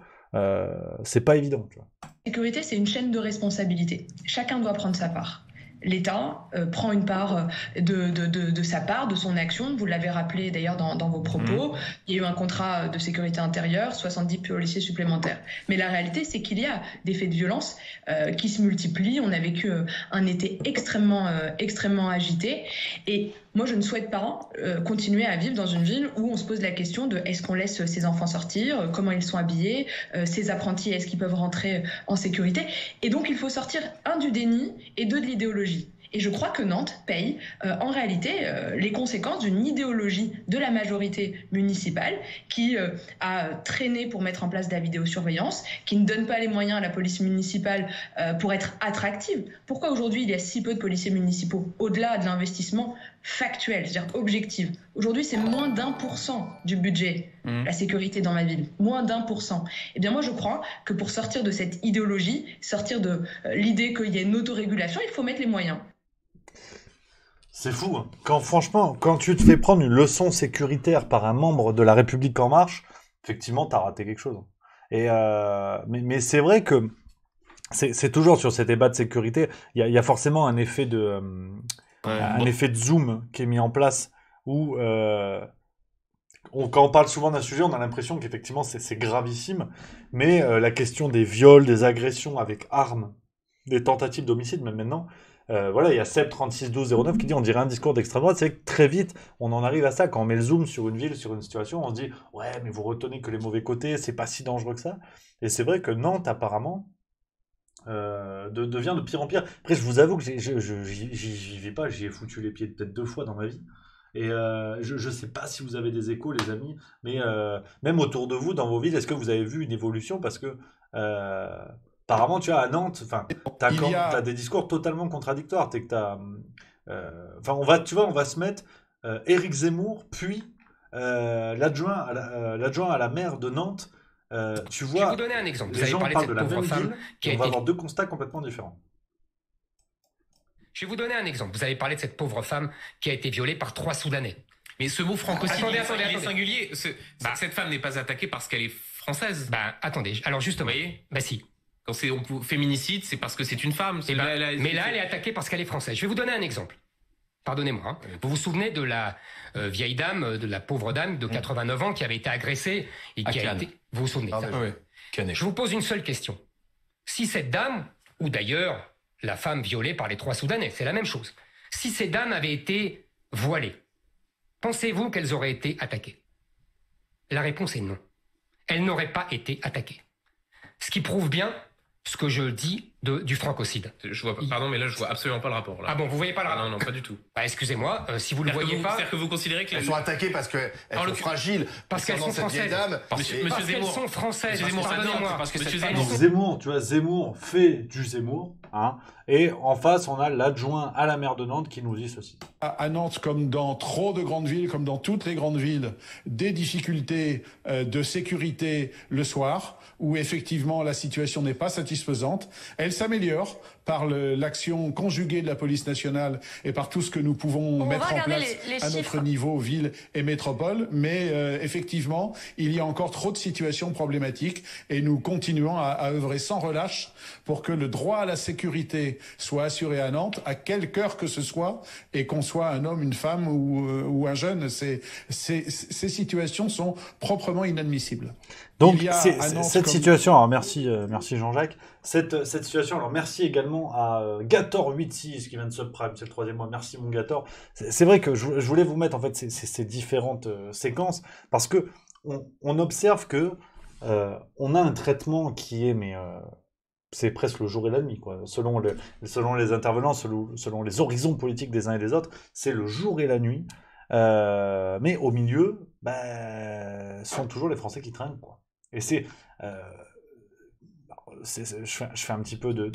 c'est pas évident. Tu vois. La sécurité, c'est une chaîne de responsabilité. Chacun doit prendre sa part. L'État prend une part de sa part, de son action. Vous l'avez rappelé d'ailleurs dans vos propos. Il y a eu un contrat de sécurité intérieure, 70 policiers supplémentaires. Mais la réalité, c'est qu'il y a des faits de violence qui se multiplient. On a vécu un été extrêmement agité. Et moi, je ne souhaite pas continuer à vivre dans une ville où on se pose la question de est-ce qu'on laisse ses enfants sortir, comment ils sont habillés, ces apprentis, est-ce qu'ils peuvent rentrer en sécurité. Et donc, il faut sortir, un, du déni et deux, de l'idéologie. Et je crois que Nantes paye en réalité les conséquences d'une idéologie de la majorité municipale qui a traîné pour mettre en place de la vidéosurveillance, qui ne donne pas les moyens à la police municipale pour être attractive. Pourquoi aujourd'hui il y a si peu de policiers municipaux, au-delà de l'investissement factuel, c'est-à-dire objectif? Aujourd'hui, c'est moins d'1% du budget, la sécurité dans ma ville. Moins d'1%. Eh bien, moi, je crois que pour sortir de cette idéologie, sortir de l'idée qu'il y a une autorégulation, il faut mettre les moyens. C'est fou, hein. Franchement, quand tu te fais prendre une leçon sécuritaire par un membre de la République En Marche, effectivement, t'as raté quelque chose. Mais c'est vrai que c'est toujours sur ces débats de sécurité, il y a forcément un effet de zoom qui est mis en place où quand on parle souvent d'un sujet, on a l'impression qu'effectivement c'est gravissime, mais la question des viols, des agressions avec armes, des tentatives d'homicide, même maintenant, voilà, il y a Seb 361209 qui dit on dirait un discours d'extrême droite. C'est que très vite on en arrive à ça. Quand on met le zoom sur une ville, sur une situation, on se dit ouais, mais vous retenez que les mauvais côtés, c'est pas si dangereux que ça. Et c'est vrai que Nantes apparemment devient de pire en pire. Après, je vous avoue que j'y vais pas, j'y ai foutu les pieds peut-être 2 fois dans ma vie. Et je sais pas si vous avez des échos, les amis, mais même autour de vous, dans vos villes, est-ce que vous avez vu une évolution? Parce que apparemment, tu vois, à Nantes, t'as des discours totalement contradictoires. On va se mettre Éric Zemmour, puis l'adjoint à la maire de Nantes. Tu vois, je vais vous donner un exemple. Les gens parlent de la même ville, et on va avoir 2 constats complètement différents. Je vais vous donner un exemple. Vous avez parlé de cette pauvre femme qui a été violée par 3 Soudanais. Mais ce mot francocide, attendez. il est singulier. Cette femme n'est pas attaquée parce qu'elle est française. Attendez. Alors justement, vous voyez, si. Quand c'est féminicide, c'est parce que c'est une femme. Mais là, elle est attaquée parce qu'elle est française. Je vais vous donner un exemple. Pardonnez-moi. Hein. Vous vous souvenez de la vieille dame, de la pauvre dame de 89 ans qui avait été agressée et qui a été... Vous vous souvenez ça? Je vous pose une seule question. Si cette dame, ou d'ailleurs la femme violée par les 3 Soudanais, c'est la même chose. Si ces dames avaient été voilées, pensez-vous qu'elles auraient été attaquées? La réponse est non. Elles n'auraient pas été attaquées. Ce qui prouve bien ce que je dis du francocide. Pardon, mais là, je vois absolument pas le rapport. Là. Ah bon, vous voyez pas le rapport? Non, pas du tout. Excusez-moi, si vous le voyez pas... C'est-à-dire que vous considérez que... Elles sont attaquées parce qu'elles sont fragiles. Parce qu'elles sont françaises. Parce qu'elles sont françaises. Zemmour, tu vois, Zemmour fait du Zemmour, hein, et en face, on a l'adjoint à la maire de Nantes qui nous dit ceci. À Nantes, comme dans trop de grandes villes, comme dans toutes les grandes villes, des difficultés de sécurité le soir, où effectivement la situation n'est pas satisfaisante. Elle s'améliore par l'action conjuguée de la police nationale et par tout ce que nous pouvons mettre en place à notre niveau, ville et métropole. Mais effectivement, il y a encore trop de situations problématiques et nous continuons à œuvrer sans relâche pour que le droit à la sécurité soit assuré à Nantes, à quelque heure que ce soit, et qu'on soit un homme, une femme ou un jeune. Ces situations sont proprement inadmissibles. Donc cette situation, alors merci Jean-Jacques, cette situation, alors merci également à Gator86 qui vient de subprime, c'est le 3e mois, merci mon Gator. C'est vrai que je voulais vous mettre en fait ces différentes séquences parce que on observe que on a un traitement qui est c'est presque le jour et la nuit, quoi. Selon les intervenants, selon les horizons politiques des uns et des autres, c'est le jour et la nuit. Mais au milieu, sont toujours les Français qui traînent, quoi. Et je fais un petit peu de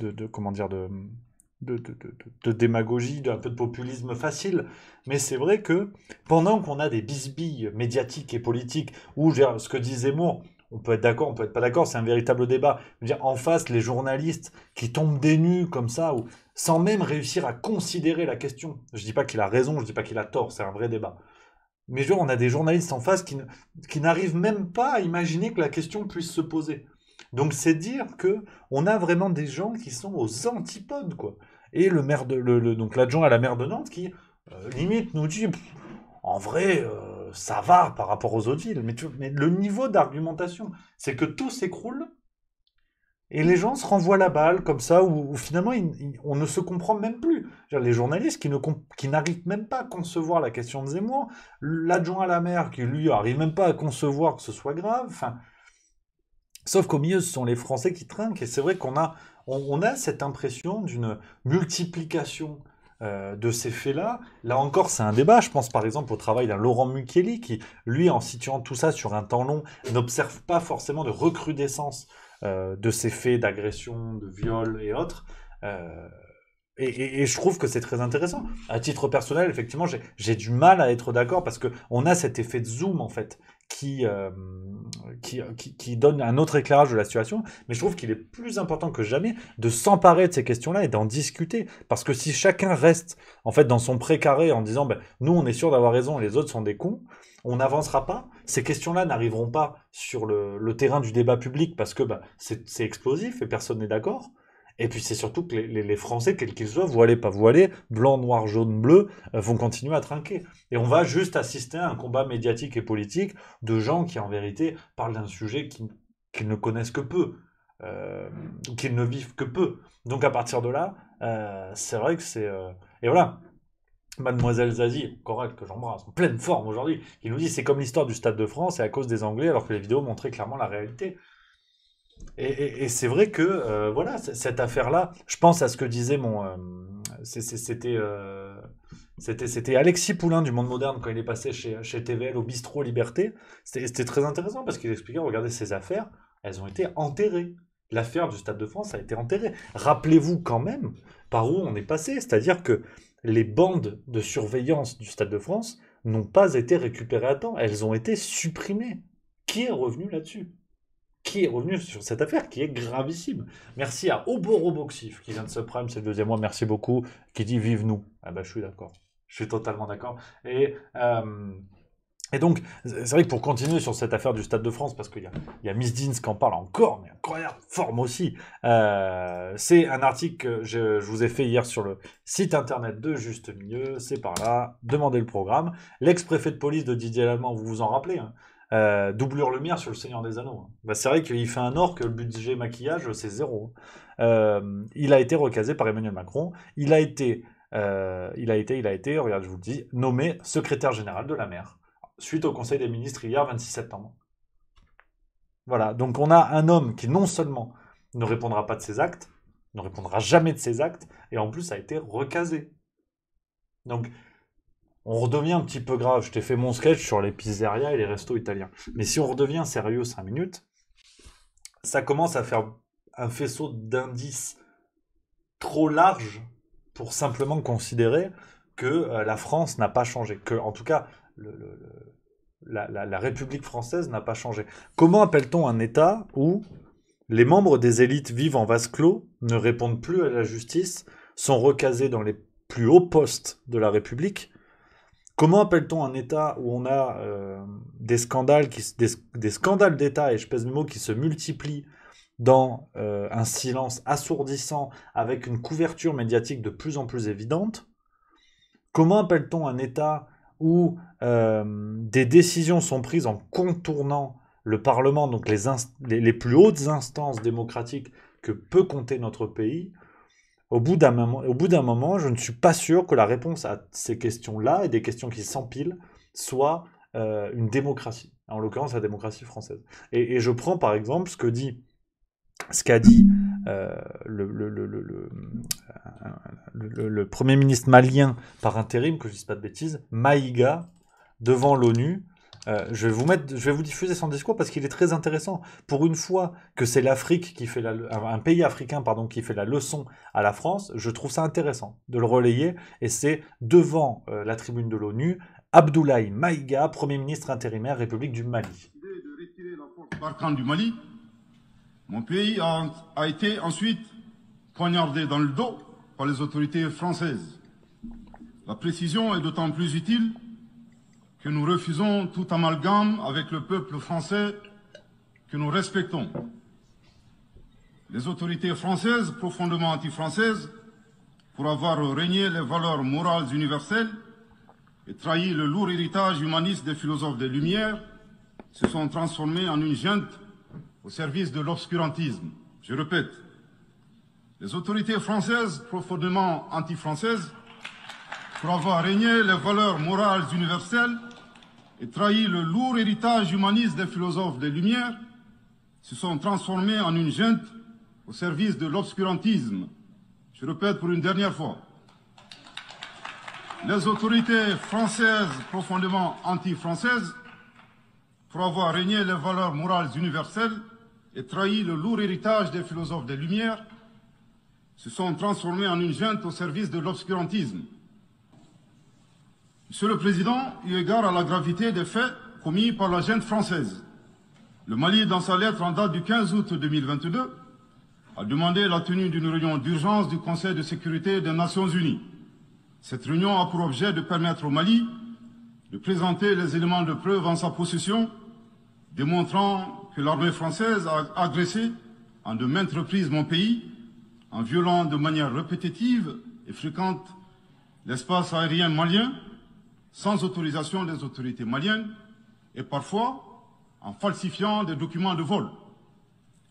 démagogie, un peu de populisme facile, mais c'est vrai que pendant qu'on a des bisbilles médiatiques et politiques, où ce que dit Zemmour, on peut être d'accord, on peut être pas d'accord, c'est un véritable débat. Je veux dire, en face, les journalistes qui tombent des nues comme ça, sans même réussir à considérer la question. Je dis pas qu'il a raison, je dis pas qu'il a tort, c'est un vrai débat. Mais on a des journalistes en face qui n'arrivent même pas à imaginer que la question puisse se poser. Donc c'est dire que on a vraiment des gens qui sont aux antipodes, quoi. Et le maire donc l'adjoint à la maire de Nantes qui limite nous dit en vrai ça va par rapport aux autres villes, mais le niveau d'argumentation, c'est que tout s'écroule et les gens se renvoient la balle comme ça, où finalement on ne se comprend même plus. Les journalistes qui n'arrivent même pas à concevoir la question de Zemmour, l'adjoint à la maire qui lui arrive même pas à concevoir que ce soit grave. Sauf qu'au milieu, ce sont les Français qui trinquent, et c'est vrai qu'on a cette impression d'une multiplication de ces faits-là. Là encore, c'est un débat. Je pense par exemple au travail d'un Laurent Mukeli qui, lui, en situant tout ça sur un temps long, n'observe pas forcément de recrudescence de ces faits d'agression, de viol et autres. Et je trouve que c'est très intéressant. À titre personnel, effectivement, j'ai du mal à être d'accord parce qu'on a cet effet de zoom, en fait, qui donne un autre éclairage de la situation. Mais je trouve qu'il est plus important que jamais de s'emparer de ces questions-là et d'en discuter. Parce que si chacun reste, en fait, dans son précaré en disant ben, « nous, on est sûr d'avoir raison et les autres sont des cons », on n'avancera pas. Ces questions-là n'arriveront pas sur le terrain du débat public parce que ben, c'est explosif et personne n'est d'accord. Et puis c'est surtout que les Français, quels qu'ils soient, voilés, pas voilés, blanc, noir, jaune, bleu, vont continuer à trinquer. Et on va juste assister à un combat médiatique et politique de gens qui, en vérité, parlent d'un sujet qu'ils ne connaissent que peu, qu'ils ne vivent que peu. Donc à partir de là, c'est vrai que c'est... Et voilà, Mademoiselle Zazie, correct, que j'embrasse, en pleine forme aujourd'hui, qui nous dit c'est comme l'histoire du Stade de France et à cause des Anglais, alors que les vidéos montraient clairement la réalité. Et c'est vrai que, voilà, cette affaire-là, je pense à ce que disait c'était Alexis Poulain du Monde Moderne quand il est passé chez TVL au Bistrot Liberté. C'était très intéressant parce qu'il expliquait, regardez, ces affaires, elles ont été enterrées. L'affaire du Stade de France a été enterrée. Rappelez-vous quand même par où on est passé. C'est-à-dire que les bandes de surveillance du Stade de France n'ont pas été récupérées à temps. Elles ont été supprimées. Qui est revenu là-dessus ? Qui est revenu sur cette affaire qui est gravissime. Merci à Oboroboxif qui vient de se prime, c'est le deuxième mois, merci beaucoup, qui dit vive nous. Ah bah je suis d'accord, je suis totalement d'accord. Et donc, c'est vrai que pour continuer sur cette affaire du Stade de France, parce qu'il y a Miss Deans qui en parle encore, mais incroyable forme aussi, c'est un article que je vous ai fait hier sur le site internet de Juste Milieu, c'est par là, demandez le programme. L'ex-préfet de police de Didier Lallemand, vous vous en rappelez, hein, doublure lumière sur le Seigneur des Anneaux. Bah, c'est vrai qu'il fait un or que le budget maquillage, c'est 0. Il a été recasé par Emmanuel Macron. Il a été, regarde, je vous le dis, nommé secrétaire général de la mer, suite au Conseil des ministres hier, 26 septembre. Voilà, donc on a un homme qui non seulement ne répondra pas de ses actes, ne répondra jamais de ses actes, et en plus a été recasé. Donc, on redevient un petit peu grave. Je t'ai fait mon sketch sur les pizzerias et les restos italiens. Mais si on redevient sérieux 5 minutes, ça commence à faire un faisceau d'indices trop large pour simplement considérer que la France n'a pas changé. Que, en tout cas, la République française n'a pas changé. Comment appelle-t-on un État où les membres des élites vivent en vase clos, ne répondent plus à la justice, sont recasés dans les plus hauts postes de la République ? Comment appelle-t-on un État où on a des scandales d'État, et je pèse mes mots, qui se multiplient dans un silence assourdissant avec une couverture médiatique de plus en plus évidente? Comment appelle-t-on un État où des décisions sont prises en contournant le Parlement, donc les plus hautes instances démocratiques que peut compter notre pays? Au bout d'un moment, je ne suis pas sûr que la réponse à ces questions-là, et des questions qui s'empilent, soit une démocratie, en l'occurrence la démocratie française. Et je prends par exemple ce qu'a dit le Premier ministre malien par intérim, que je ne dise pas de bêtises, Maïga, devant l'ONU. Je vais vous diffuser son discours parce qu'il est très intéressant. Pour une fois que c'est l'Afrique qui fait un pays africain qui fait la leçon à la France, je trouve ça intéressant de le relayer. Et c'est devant la tribune de l'ONU, Abdoulaye Maïga, Premier ministre intérimaire, République du Mali. De retirer la force Barkhane du Mali, mon pays a été ensuite poignardé dans le dos par les autorités françaises. La précision est d'autant plus utile que nous refusons tout amalgame avec le peuple français que nous respectons. Les autorités françaises, profondément anti-françaises, pour avoir régné les valeurs morales universelles et trahi le lourd héritage humaniste des philosophes des Lumières, se sont transformées en une junte au service de l'obscurantisme. Je répète, les autorités françaises, profondément anti-françaises, pour avoir régné les valeurs morales universelles et trahi le lourd héritage humaniste des philosophes des Lumières, se sont transformés en une junte au service de l'obscurantisme. Je répète pour une dernière fois. les autorités françaises profondément anti-françaises, pour avoir régné les valeurs morales universelles et trahi le lourd héritage des philosophes des Lumières, se sont transformés en une junte au service de l'obscurantisme. Monsieur le Président, eu égard à la gravité des faits commis par la junte française, le Mali, dans sa lettre en date du 15 août 2022, a demandé la tenue d'une réunion d'urgence du Conseil de sécurité des Nations Unies. Cette réunion a pour objet de permettre au Mali de présenter les éléments de preuve en sa possession, démontrant que l'armée française a agressé en de maintes reprises mon pays, en violant de manière répétitive et fréquente l'espace aérien malien, sans autorisation des autorités maliennes, et parfois en falsifiant des documents de vol.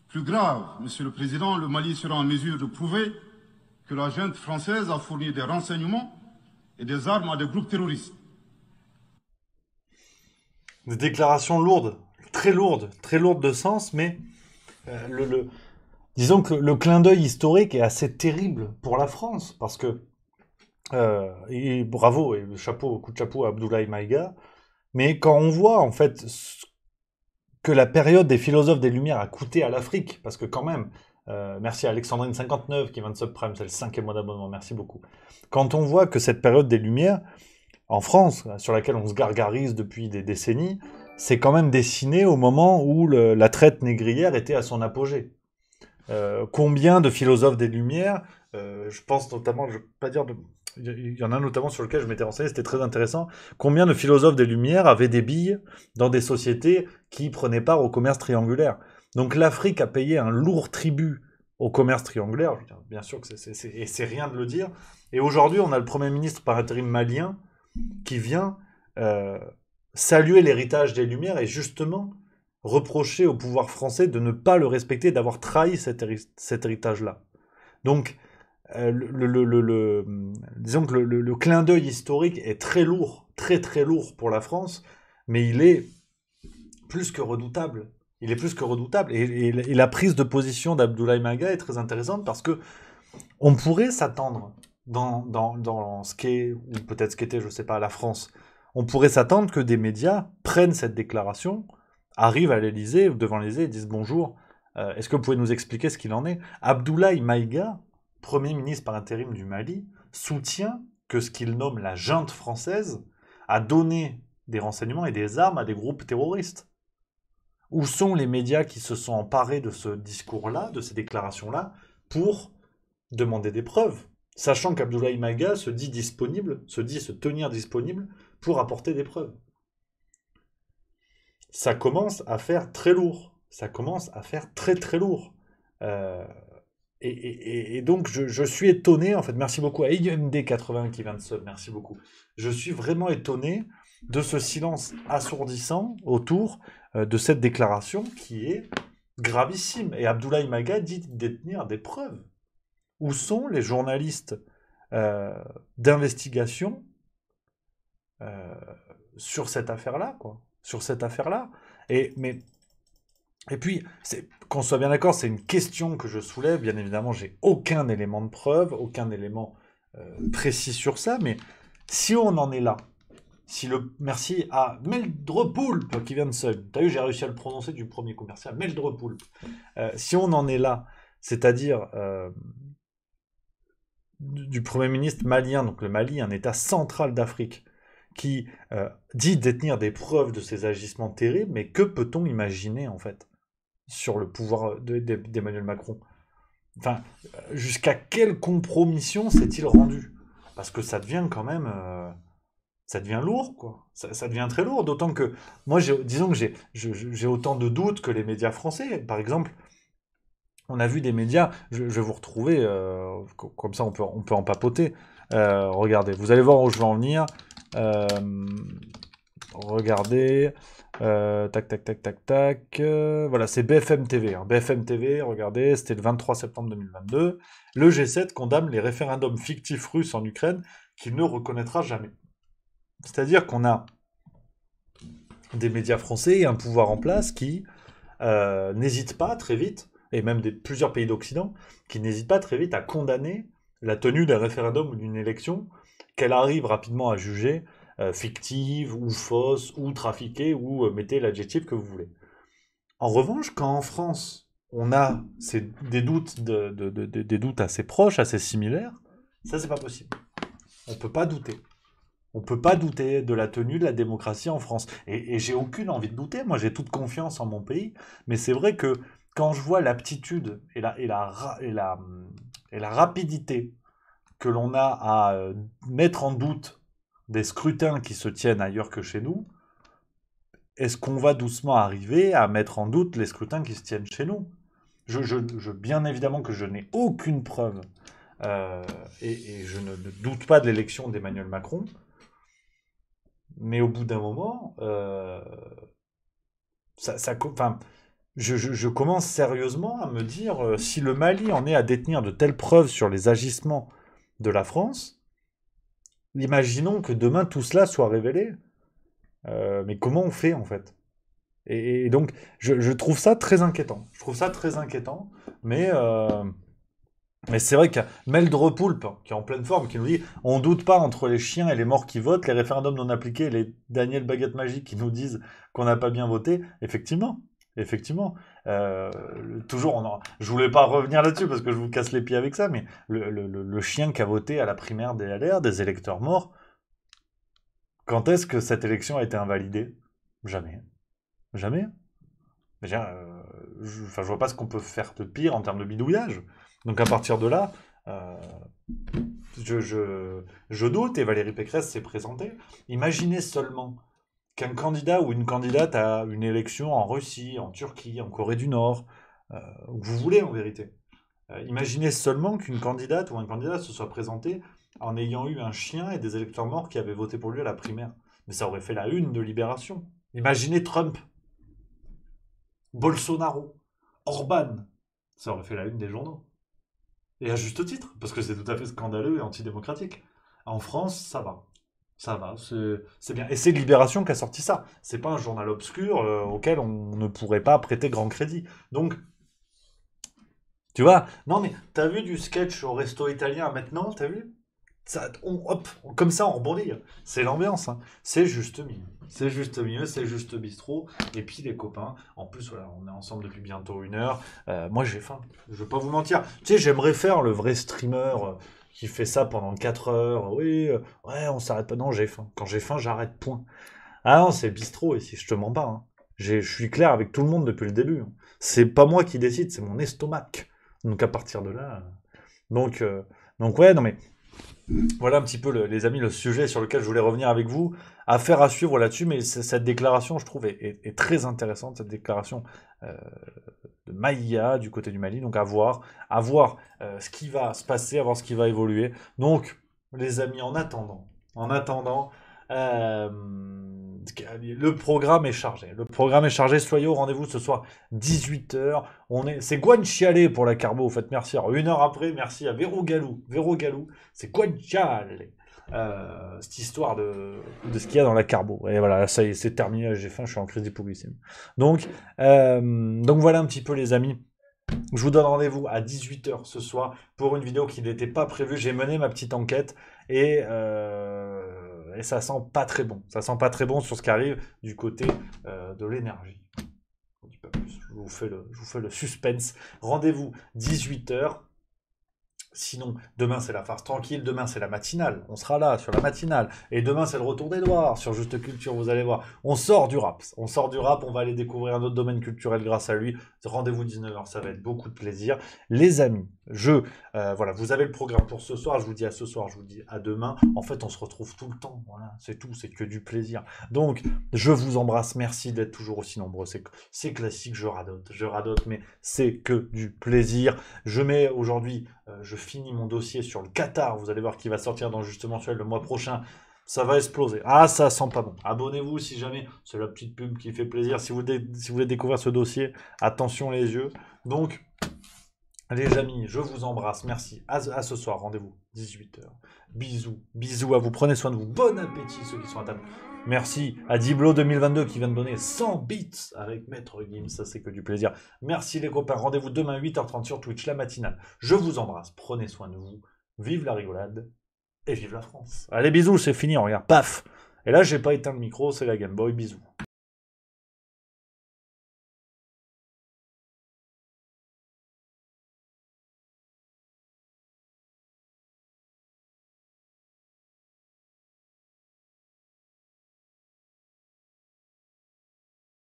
Plus grave, Monsieur le Président, le Mali sera en mesure de prouver que la junte française a fourni des renseignements et des armes à des groupes terroristes. Des déclarations lourdes, très lourdes de sens, mais disons que le clin d'œil historique est assez terrible pour la France, parce que, et bravo, et coup de chapeau à Abdoulaye Maïga, mais quand on voit en fait que la période des philosophes des Lumières a coûté à l'Afrique, parce que quand même, merci à Alexandrine59 qui vient de subprime, c'est le 5e mois d'abonnement, merci beaucoup. Quand on voit que cette période des Lumières, en France, sur laquelle on se gargarise depuis des décennies, c'est quand même dessiné au moment où la traite négrière était à son apogée. Combien de philosophes des Lumières, je pense notamment, je ne veux pas dire il y en a notamment sur lequel je m'étais renseigné, c'était très intéressant, combien de philosophes des Lumières avaient des billes dans des sociétés qui prenaient part au commerce triangulaire. Donc l'Afrique a payé un lourd tribut au commerce triangulaire, je veux dire, bien sûr que c'est rien de le dire, et aujourd'hui on a le Premier ministre par intérim malien qui vient saluer l'héritage des Lumières et justement reprocher au pouvoir français de ne pas le respecter, d'avoir trahi cet héritage-là. Donc, disons que le clin d'œil historique est très lourd, très lourd pour la France, mais il est plus que redoutable. Il est plus que redoutable. Et la prise de position d'Abdoulaye Maïga est très intéressante parce que on pourrait s'attendre dans ce qu'est, ou peut-être ce qu'était, je ne sais pas, la France, on pourrait s'attendre que des médias prennent cette déclaration, arrivent à l'Élysée, devant l'Élysée, et disent bonjour, est-ce que vous pouvez nous expliquer ce qu'il en est? Abdoulaye Maïga, Premier ministre par intérim du Mali, soutient que ce qu'il nomme la junte française a donné des renseignements et des armes à des groupes terroristes. Où sont les médias qui se sont emparés de ce discours-là, de ces déclarations-là, pour demander des preuves, sachant qu'Abdoulaye Maïga se dit se tenir disponible pour apporter des preuves. Ça commence à faire très lourd. Ça commence à faire très lourd. Et donc, je suis étonné, en fait, merci beaucoup à IMD80 qui vient de sub, merci beaucoup. Je suis vraiment étonné de ce silence assourdissant autour de cette déclaration qui est gravissime. Et Abdoulaye Maïga dit détenir des preuves. Où sont les journalistes d'investigation sur cette affaire-là, quoi? Sur cette affaire-là. Et puis, qu'on soit bien d'accord, c'est une question que je soulève. Bien évidemment, j'ai aucun élément de preuve, aucun élément précis sur ça. Mais si on en est là, merci à Meldrepoulpe qui vient de sub. T'as vu, j'ai réussi à le prononcer du premier coup. Merci à Meldrepoulpe. Si on en est là, c'est-à-dire du Premier ministre malien, donc le Mali, un État central d'Afrique, qui dit détenir des preuves de ces agissements terribles, mais que peut-on imaginer, en fait, sur le pouvoir d'Emmanuel Macron? Enfin, jusqu'à quelle compromission s'est-il rendu? Parce que ça devient quand même... ça devient lourd, quoi. Ça devient très lourd, d'autant que... Moi, disons que j'ai autant de doutes que les médias français. Par exemple, on a vu des médias... Je vais vous retrouver, comme ça on peut en papoter. Regardez, vous allez voir où je vais en venir. Regardez... tac. Voilà, c'est BFM TV. Hein. BFM TV, regardez, c'était le 23 septembre 2022. Le G7 condamne les référendums fictifs russes en Ukraine qu'il ne reconnaîtra jamais. C'est-à-dire qu'on a des médias français et un pouvoir en place qui n'hésite pas très vite, et même plusieurs pays d'Occident, qui n'hésitent pas très vite à condamner la tenue d'un référendum ou d'une élection qu'elle arrive rapidement à juger fictive ou fausse ou trafiquée ou mettez l'adjectif que vous voulez. En revanche, quand en France, on a des doutes, des doutes assez proches, assez similaires, ça, c'est pas possible. On peut pas douter. On peut pas douter de la tenue de la démocratie en France. Et j'ai aucune envie de douter. Moi, j'ai toute confiance en mon pays. Mais c'est vrai que quand je vois l'aptitude et la rapidité que l'on a à mettre en doute des scrutins qui se tiennent ailleurs que chez nous, est-ce qu'on va doucement arriver à mettre en doute les scrutins qui se tiennent chez nous? Bien évidemment que je n'ai aucune preuve et je ne doute pas de l'élection d'Emmanuel Macron, mais au bout d'un moment, je commence sérieusement à me dire si le Mali en est à détenir de telles preuves sur les agissements de la France, imaginons que demain tout cela soit révélé. Mais comment on fait en fait? Et donc je trouve ça très inquiétant. Je trouve ça très inquiétant, mais c'est vrai qu'il y a Mel Drepoulpe qui est en pleine forme, qui nous dit on doute pas entre les chiens et les morts qui votent, les référendums non appliqués et les Daniel Baguette Magique qui nous disent qu'on n'a pas bien voté. Effectivement. Toujours, je voulais pas revenir là-dessus parce que je vous casse les pieds avec ça, mais le chien qui a voté à la primaire des LR, des électeurs morts, quand est-ce que cette élection a été invalidée? Jamais. Jamais. Je vois pas ce qu'on peut faire de pire en termes de bidouillage. Donc à partir de là, je doute, et Valérie Pécresse s'est présentée. Imaginez seulement qu'un candidat ou une candidate à une élection en Russie, en Turquie, en Corée du Nord, où vous voulez en vérité. Imaginez seulement qu'une candidate ou un candidat se soit présenté en ayant eu un chien et des électeurs morts qui avaient voté pour lui à la primaire. Mais ça aurait fait la une de Libération. Imaginez Trump, Bolsonaro, Orban. Ça aurait fait la une des journaux. Et à juste titre, parce que c'est tout à fait scandaleux et antidémocratique. En France, ça va. Ça va, c'est bien. Et c'est Libération qui a sorti ça. C'est pas un journal obscur auquel on ne pourrait pas prêter grand crédit. Donc, tu vois, non mais t'as vu du sketch au resto italien maintenant, t'as vu ça, comme ça on rebondit. C'est l'ambiance, hein. C'est juste mieux. C'est juste mieux, c'est juste bistrot. Et puis les copains, en plus voilà, on est ensemble depuis bientôt 1 heure. Moi j'ai faim, je vais pas vous mentir. Tu sais, j'aimerais faire le vrai streamer qui fait ça pendant 4 heures. Oui, ouais, on s'arrête pas. Non, j'ai faim. Quand j'ai faim, j'arrête, point. Ah non, c'est bistrot ici, je te mens pas. Hein. Je suis clair avec tout le monde depuis le début. Hein. C'est pas moi qui décide, c'est mon estomac. Donc à partir de là... Donc ouais, non mais... Voilà un petit peu, les amis, le sujet sur lequel je voulais revenir avec vous. Affaire à suivre là-dessus, mais cette déclaration, je trouve, est très intéressante, cette déclaration de Maïga du côté du Mali. Donc à voir ce qui va se passer, à voir ce qui va évoluer. Donc, les amis, en attendant, le programme est chargé. Soyez au rendez-vous ce soir, 18h. C'est Guanciale pour la Carbo. Vous faites merci. Alors, 1 heure après, merci à Vero Galou. C'est Guanciale. Cette histoire de ce qu'il y a dans la Carbo. Et voilà, ça y est, c'est terminé. J'ai faim, je suis en crise d'hypoglycémie. Donc voilà un petit peu, les amis. Je vous donne rendez-vous à 18h ce soir pour une vidéo qui n'était pas prévue. J'ai mené ma petite enquête et ça sent pas très bon. Ça sent pas très bon sur ce qui arrive du côté de l'énergie. Je ne dis pas plus. Je vous fais le suspense. Rendez-vous 18h. Sinon, demain c'est la farce tranquille, demain c'est la matinale, on sera là sur la matinale, et demain c'est le retour d'Edouard sur Juste Culture, vous allez voir, on sort du rap, on va aller découvrir un autre domaine culturel grâce à lui, rendez-vous 19h, ça va être beaucoup de plaisir. Les amis, voilà, vous avez le programme pour ce soir, je vous dis à ce soir, je vous dis à demain, en fait on se retrouve tout le temps, voilà, c'est tout, c'est que du plaisir. Donc, je vous embrasse, merci d'être toujours aussi nombreux, c'est classique, je radote, mais c'est que du plaisir. Je mets aujourd'hui, je finis mon dossier sur le Qatar, vous allez voir qu'il va sortir dans Juste Mensuel le mois prochain, ça va exploser. Ah, ça sent pas bon. Abonnez-vous si jamais, c'est la petite pub qui fait plaisir. Si vous voulez découvrir ce dossier, attention les yeux. Donc, les amis, je vous embrasse, merci. À ce soir, rendez-vous, 18h. Bisous à vous, prenez soin de vous. Bon appétit ceux qui sont à table. Merci à Diblo 2022 qui vient de donner 100 bits avec Maître Gims, ça c'est que du plaisir. Merci les copains, rendez-vous demain 8h30 sur Twitch, la matinale. Je vous embrasse, prenez soin de vous, vive la rigolade. Et vive la France. Allez, bisous, c'est fini, on regarde. Paf. Et là, j'ai pas éteint le micro, c'est la Game Boy, bisous.